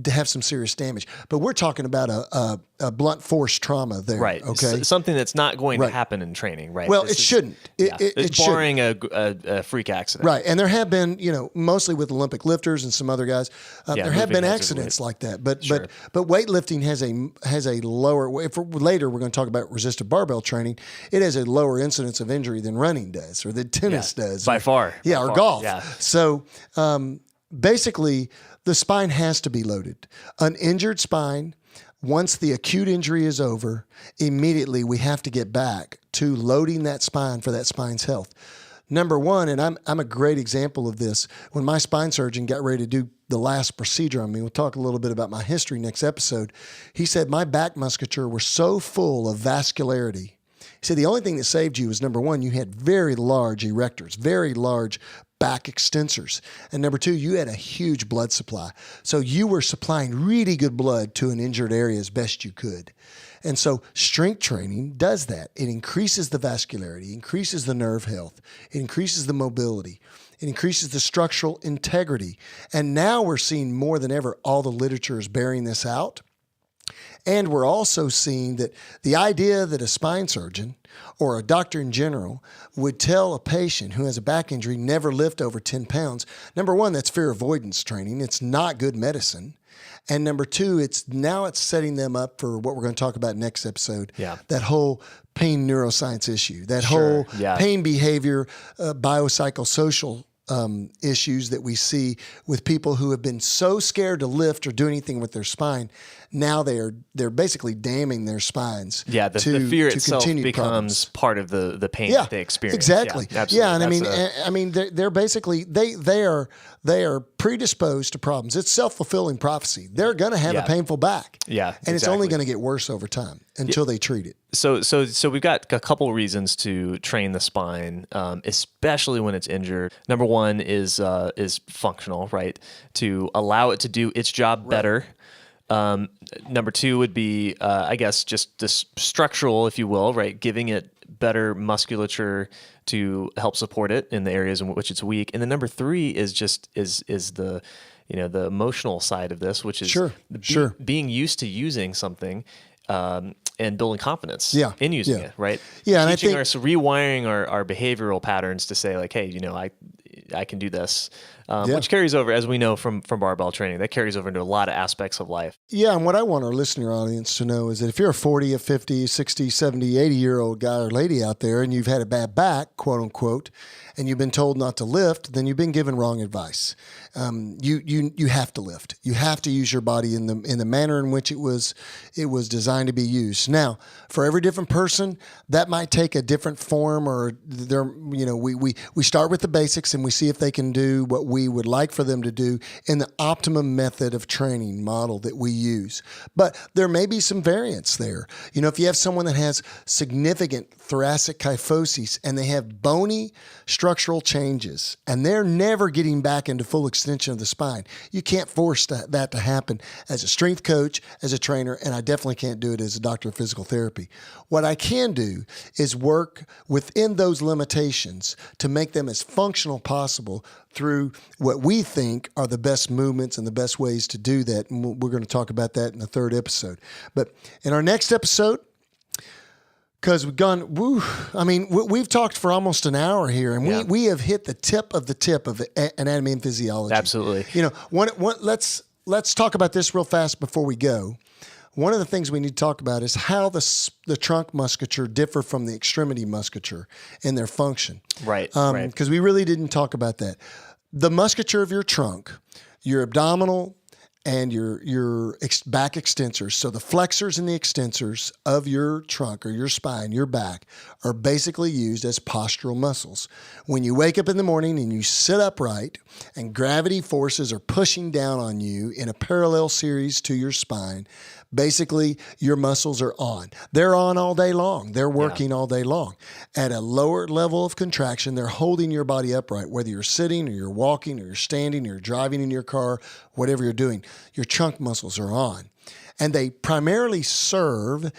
[SPEAKER 1] have some serious damage. But we're talking about a blunt force trauma there.
[SPEAKER 2] Right.
[SPEAKER 1] Okay.
[SPEAKER 2] Something that's not going to happen in training, right?
[SPEAKER 1] Well, it shouldn't. It
[SPEAKER 2] barring a freak accident.
[SPEAKER 1] Right. And there have been, mostly with Olympic lifters and some other guys, there have been accidents like that. But weightlifting has a lower, later we're going to talk about resistive barbell training, it has a lower incidence of injury than running does or than tennis does.
[SPEAKER 2] By far.
[SPEAKER 1] Yeah, or golf.
[SPEAKER 2] Yeah.
[SPEAKER 1] So basically, the spine has to be loaded. An injured spine, once the acute injury is over, immediately we have to get back to loading that spine for that spine's health. Number one, and I'm a great example of this, when my spine surgeon got ready to do the last procedure on me, we'll talk a little bit about my history next episode, he said my back musculature was so full of vascularity. He said the only thing that saved you was, number one, you had very large erectors, very large back extensors. And number two, you had a huge blood supply. So you were supplying really good blood to an injured area as best you could. And so strength training does that. It increases the vascularity, increases the nerve health, it increases the mobility, it increases the structural integrity. And now we're seeing more than ever, all the literature is bearing this out. And we're also seeing that the idea that a spine surgeon or a doctor in general would tell a patient who has a back injury never lift over 10 pounds, number one, that's fear avoidance training. It's not good medicine. And number two, it's setting them up for what we're going to talk about next episode, that whole pain neuroscience issue, that whole pain behavior, biopsychosocial issues that we see with people who have been so scared to lift or do anything with their spine. Now they're basically damning their spines.
[SPEAKER 2] Yeah, the fear itself becomes part of the pain that they experience.
[SPEAKER 1] Exactly.
[SPEAKER 2] Yeah, absolutely.
[SPEAKER 1] Yeah, and I mean they're basically they are predisposed to problems. It's self-fulfilling prophecy. They're going to have a painful back.
[SPEAKER 2] Yeah,
[SPEAKER 1] and it's only going to get worse over time until they treat it.
[SPEAKER 2] So we've got a couple reasons to train the spine, especially when it's injured. Number one is functional, right? To allow it to do its job better. Number two would be, I guess, just this structural, if you will, right? Giving it better musculature to help support it in the areas in which it's weak. And then number three is the the emotional side of this, which is being used to using something. And building confidence in using it, right?
[SPEAKER 1] Yeah, and
[SPEAKER 2] rewiring our behavioral patterns to say like, hey, I can do this, which carries over, as we know from barbell training, that carries over into a lot of aspects of life.
[SPEAKER 1] Yeah, and what I want our listener audience to know is that if you're a 40, a 50, 60, 70, 80-year-old guy or lady out there and you've had a bad back, quote unquote, and you've been told not to lift, then you've been given wrong advice. You have to lift. You have to use your body in the manner in which it was designed to be used. Now, for every different person, that might take a different form, or we start with the basics and we see if they can do what we would like for them to do in the optimum method of training model that we use. But there may be some variance there. If you have someone that has significant thoracic kyphosis and they have bony structural changes and they're never getting back into full extension of the spine, you can't force that to happen as a strength coach, as a trainer, and I definitely can't do it as a doctor of physical therapy. What I can do is work within those limitations to make them as functional possible through what we think are the best movements and the best ways to do that. And we're going to talk about that in the third episode. But in our next episode, because we've talked for almost an hour here, and we have hit the tip of anatomy and physiology.
[SPEAKER 2] Absolutely.
[SPEAKER 1] Let's talk about this real fast before we go. One of the things we need to talk about is how the trunk musculature differ from the extremity musculature in their function.
[SPEAKER 2] Right.
[SPEAKER 1] Because we really didn't talk about that. The musculature of your trunk, your abdominal and your back extensors. So the flexors and the extensors of your trunk or your spine, your back, are basically used as postural muscles. When you wake up in the morning and you sit upright and gravity forces are pushing down on you in a parallel series to your spine, basically your muscles are on. They're on all day long. They're working all day long. At a lower level of contraction, they're holding your body upright, whether you're sitting or you're walking or you're standing or you're driving in your car, whatever you're doing, your trunk muscles are on. And they primarily serve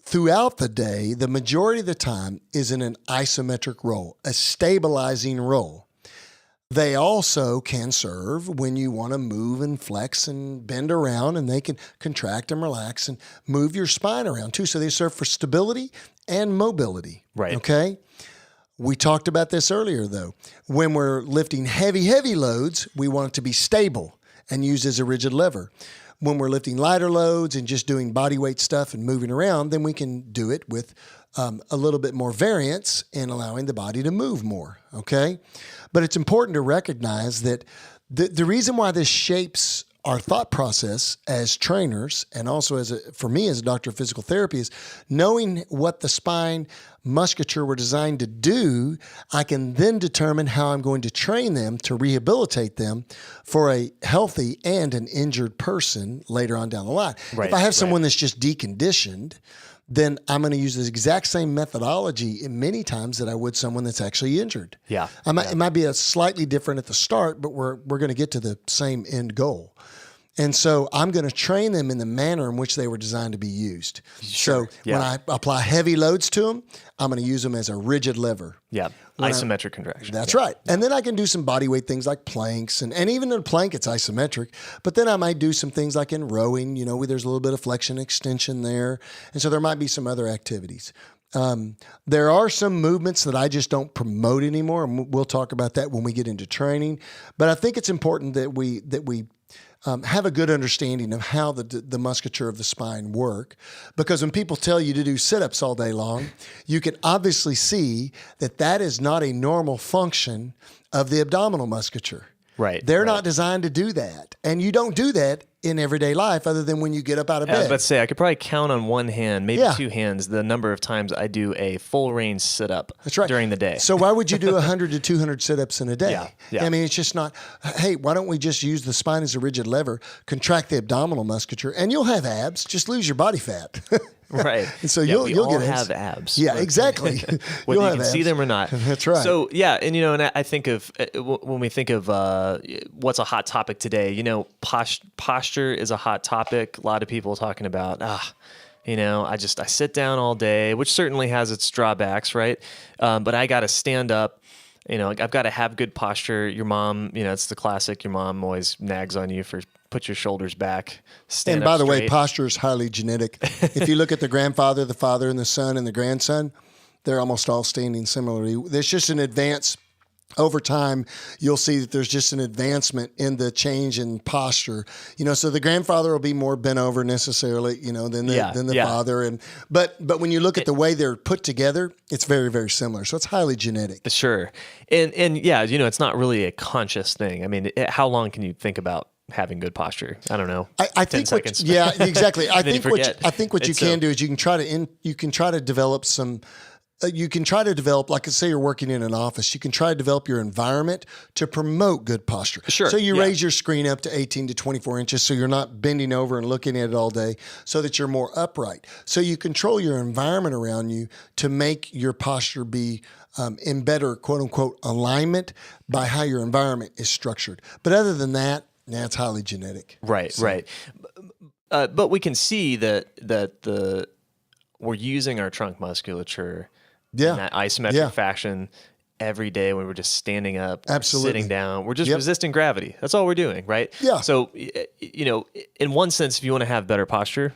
[SPEAKER 1] throughout the day. The majority of the time is in an isometric role, a stabilizing role. They also can serve when you want to move and flex and bend around, and they can contract and relax and move your spine around too. So they serve for stability and mobility.
[SPEAKER 2] Right.
[SPEAKER 1] Okay. We talked about this earlier though. When we're lifting heavy loads, we want it to be stable and used as a rigid lever. When we're lifting lighter loads and just doing body weight stuff and moving around, then we can do it with a little bit more variance in allowing the body to move more, okay? But it's important to recognize that the reason why this shapes our thought process as trainers and also for me as a doctor of physical therapy is knowing what the spine musculature were designed to do. I can then determine how I'm going to train them to rehabilitate them for a healthy and an injured person later on down the line.
[SPEAKER 2] Right,
[SPEAKER 1] if I have someone that's just deconditioned, then I'm going to use the exact same methodology in many times that I would someone that's actually injured.
[SPEAKER 2] Yeah.
[SPEAKER 1] It might be a slightly different at the start, but we're going to get to the same end goal. And so I'm going to train them in the manner in which they were designed to be used.
[SPEAKER 2] Sure.
[SPEAKER 1] So when I apply heavy loads to them, I'm going to use them as a rigid lever.
[SPEAKER 2] Yeah. Isometric contraction.
[SPEAKER 1] That's right. And then I can do some body weight things like planks. And even in a plank, it's isometric. But then I might do some things like in rowing, where there's a little bit of flexion extension there. And so there might be some other activities. There are some movements that I just don't promote anymore. And we'll talk about that when we get into training. But I think it's important that we have a good understanding of how the musculature of the spine work. Because when people tell you to do sit-ups all day long, you can obviously see that is not a normal function of the abdominal musculature.
[SPEAKER 2] Right.
[SPEAKER 1] They're not designed to do that. And you don't do that in everyday life other than when you get up out of bed.
[SPEAKER 2] I was about to say, I could probably count on one hand, maybe two hands, the number of times I do a full range sit-up during the day.
[SPEAKER 1] So why would you do 100 to 200 sit-ups in a day?
[SPEAKER 2] Yeah.
[SPEAKER 1] I mean, it's just not, hey, why don't we just use the spine as a rigid lever, contract the abdominal musculature, and you'll have abs, just lose your body fat.
[SPEAKER 2] Right.
[SPEAKER 1] And so
[SPEAKER 2] you'll
[SPEAKER 1] get
[SPEAKER 2] have abs.
[SPEAKER 1] Yeah, exactly.
[SPEAKER 2] Whether you can see them or not.
[SPEAKER 1] That's right.
[SPEAKER 2] So and I think of when we think of what's a hot topic today, posture is a hot topic. A lot of people talking about I sit down all day, which certainly has its drawbacks, right? But I got to stand up. I've got to have good posture. Your mom, it's the classic. Your mom always nags on you for put your shoulders back, stand up
[SPEAKER 1] And by the
[SPEAKER 2] straight.
[SPEAKER 1] way, posture is highly genetic. If you look at the grandfather, the father, and the son, and the grandson, they're almost all standing similarly. There's just an advance. Over time, you'll see that there's just an advancement in the change in posture. So the grandfather will be more bent over necessarily, than the father. But when you look at the way they're put together, it's very, very similar. So it's highly genetic.
[SPEAKER 2] Sure. And it's not really a conscious thing. I mean, how long can you think about having good posture? I don't know.
[SPEAKER 1] I think
[SPEAKER 2] 10 seconds.
[SPEAKER 1] Exactly. I think what you
[SPEAKER 2] It's
[SPEAKER 1] can do is you can try to develop some. You can try to develop, like say you're working in an office, you can try to develop your environment to promote good posture.
[SPEAKER 2] Sure.
[SPEAKER 1] So you raise your screen up to 18 to 24 inches so you're not bending over and looking at it all day so that you're more upright. So you control your environment around you to make your posture be in better, quote unquote, alignment by how your environment is structured. But other than that, it's highly genetic.
[SPEAKER 2] Right, right. But we can see that we're using our trunk musculature in that isometric fashion every day when we're just standing up, sitting down. We're just resisting gravity. That's all we're doing, right?
[SPEAKER 1] Yeah.
[SPEAKER 2] So, in one sense, if you want to have better posture,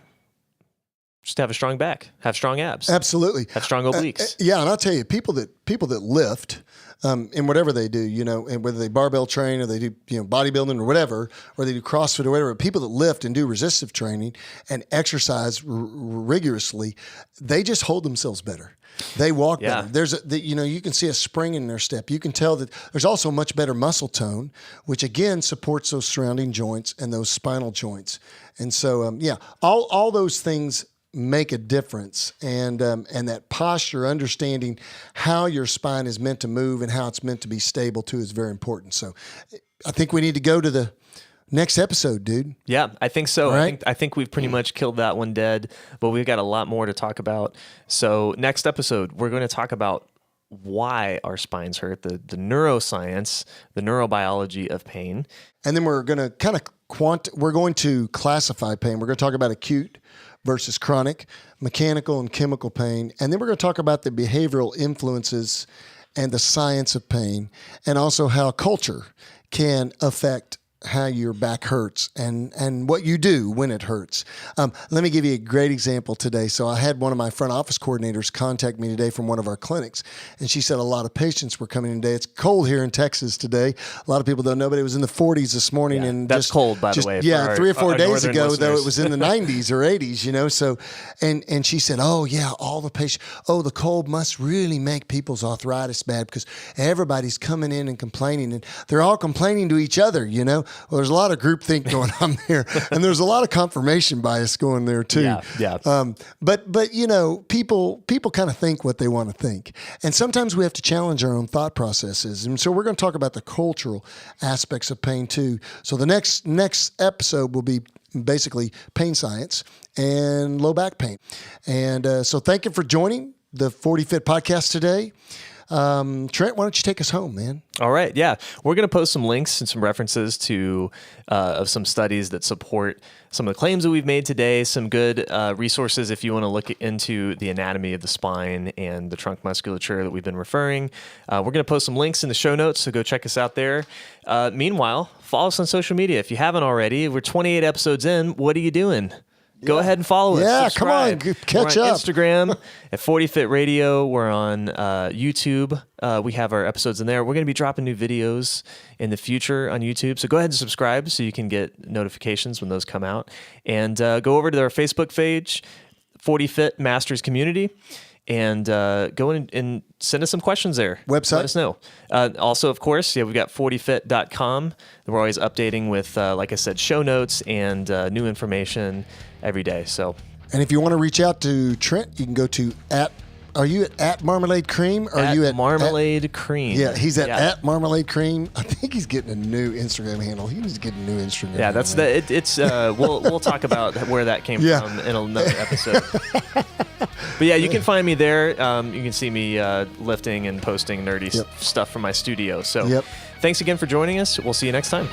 [SPEAKER 2] just have a strong back, have strong abs,
[SPEAKER 1] Absolutely.
[SPEAKER 2] have strong obliques.
[SPEAKER 1] Yeah, and I'll tell you, people that lift in whatever they do, and whether they barbell train or they do bodybuilding or whatever, or they do CrossFit or whatever, people that lift and do resistive training and exercise rigorously, they just hold themselves better. They walk better. There's you can see a spring in their step. You can tell that there's also much better muscle tone, which again supports those surrounding joints and those spinal joints. And so, all those things make a difference, and that posture, understanding how your spine is meant to move and how it's meant to be stable too, is very important. So, I think we need to go to the next episode, dude.
[SPEAKER 2] Yeah, I think so.
[SPEAKER 1] Right?
[SPEAKER 2] I think we've pretty much killed that one dead, but we've got a lot more to talk about. So next episode, we're going to talk about why our spines hurt, the neuroscience, the neurobiology of pain.
[SPEAKER 1] And then we're going to we're going to classify pain. We're going to talk about acute versus chronic, mechanical and chemical pain. And then we're going to talk about the behavioral influences and the science of pain, and also how culture can affect how your back hurts and what you do when it hurts. Let me give you a great example today. So I had one of my front office coordinators contact me today from one of our clinics, and she said a lot of patients were coming in today. It's cold here in Texas today. A lot of people don't know, but it was in the 40s this morning.
[SPEAKER 2] Yeah,
[SPEAKER 1] and
[SPEAKER 2] that's cold, by the way.
[SPEAKER 1] Yeah, 3 or 4 days ago,
[SPEAKER 2] listeners.
[SPEAKER 1] though, it was in the 90s or 80s, So, and she said, oh, yeah, all the patients, the cold must really make people's arthritis bad because everybody's coming in and complaining, and they're all complaining to each other, Well, there's a lot of groupthink going on there, and there's a lot of confirmation bias going there too.
[SPEAKER 2] Yeah.
[SPEAKER 1] But people kind of think what they want to think, and sometimes we have to challenge our own thought processes. And so we're going to talk about the cultural aspects of pain too. So the next episode will be basically pain science and low back pain. And so thank you for joining the 40 Fit podcast today. Trent, why don't you take us home, man?
[SPEAKER 2] All right. Yeah. We're going to post some links and some references to of some studies that support some of the claims that we've made today, some good resources if you want to look into the anatomy of the spine and the trunk musculature that we've been referring. We're going to post some links in the show notes, so go check us out there. Meanwhile, follow us on social media. If you haven't already, we're 28 episodes in. What are you doing? Go ahead and follow us.
[SPEAKER 1] Yeah,
[SPEAKER 2] subscribe.
[SPEAKER 1] come on, catch
[SPEAKER 2] We're on
[SPEAKER 1] up.
[SPEAKER 2] Instagram at 40 Fit Radio. We're on YouTube. We have our episodes in there. We're going to be dropping new videos in the future on YouTube. So go ahead and subscribe so you can get notifications when those come out. And go over to our Facebook page, 40 Fit Masters Community. And go in and send us some questions there.
[SPEAKER 1] Website?
[SPEAKER 2] Let us know. Also, of course, we've got 40fit.com. We're always updating with, like I said, show notes and new information every day. So,
[SPEAKER 1] and if you want to reach out to Trent, you can go to are you at Marmalade Cream? Or are you at
[SPEAKER 2] Marmalade Cream?
[SPEAKER 1] Yeah, he's at Marmalade Cream. I think he's getting a new Instagram handle. He needs to get a new Instagram.
[SPEAKER 2] Yeah, that's we'll talk about where that came from in another episode. But yeah, you can find me there. You can see me lifting and posting nerdy stuff from my studio. So thanks again for joining us. We'll see you next time.